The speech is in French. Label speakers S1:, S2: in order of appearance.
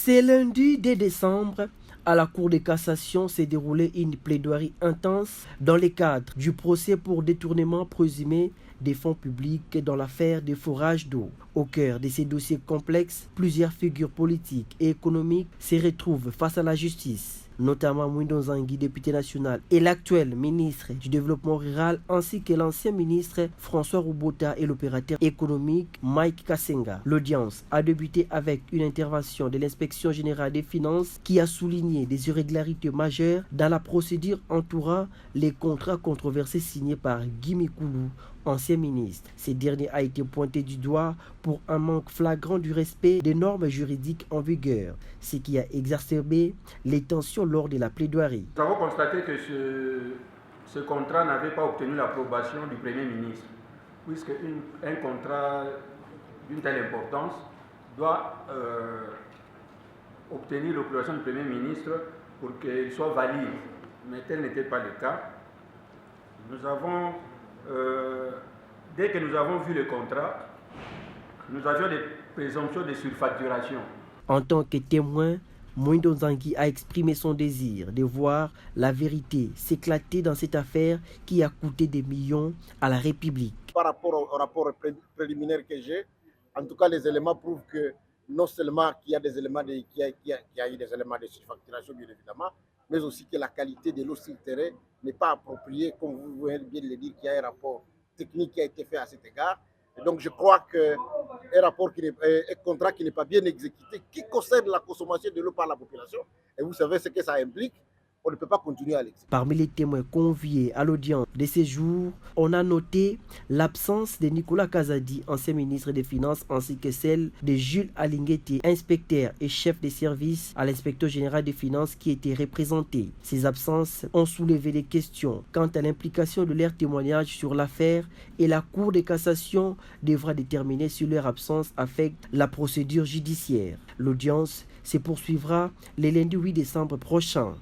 S1: C'est lundi 2 décembre. À la Cour de cassation s'est déroulée une plaidoirie intense dans le cadre du procès pour détournement présumé des fonds publics dans l'affaire des forages d'eau. Au cœur de ces dossiers complexes, plusieurs figures politiques et économiques se retrouvent face à la justice, notamment Mwindo Nzangi, député national, et l'actuel ministre du Développement rural, ainsi que l'ancien ministre François Roubota et l'opérateur économique Mike Kassenga. L'audience a débuté avec une intervention de l'inspection générale des finances qui a souligné des irrégularités majeures dans la procédure entourant les contrats controversés signés par Guy Mikulu, ancien ministre. Ce dernier a été pointé du doigt pour un manque flagrant du respect des normes juridiques en vigueur, ce qui a exacerbé les tensions lors de la plaidoirie.
S2: Nous avons constaté que ce contrat n'avait pas obtenu l'approbation du Premier ministre, puisque un contrat d'une telle importance doit obtenir l'approbation du Premier ministre pour qu'il soit valide. Mais tel n'était pas le cas. Dès que nous avons vu le contrat, nous avions des présomptions de surfacturation.
S1: En tant que témoin, Mwindo Nzangi a exprimé son désir de voir la vérité s'éclater dans cette affaire qui a coûté des millions à la République.
S3: Par rapport au rapport préliminaire que j'ai, en tout cas les éléments prouvent que non seulement qu'il y a des éléments qu'il y a eu des éléments de surfacturation bien évidemment, mais aussi que la qualité de l'eau sur le terrain n'est pas appropriée, comme vous voyez bien le dire, qu'il y a un rapport technique qui a été fait à cet égard. Et donc je crois qu'un contrat qui n'est pas bien exécuté, qui concerne la consommation de l'eau par la population, et vous savez ce que ça implique, on ne peut pas continuer à l'exécuter.
S1: Parmi les témoins conviés à l'audience de ces jours, on a noté l'absence de Nicolas Kazadi, ancien ministre des Finances, ainsi que celle de Jules Alinguetti, inspecteur et chef de service à l'inspecteur général des Finances qui était représenté. Ces absences ont soulevé des questions quant à l'implication de leurs témoignages sur l'affaire et la Cour de cassation devra déterminer si leur absence affecte la procédure judiciaire. L'audience se poursuivra le lundi 8 décembre prochain.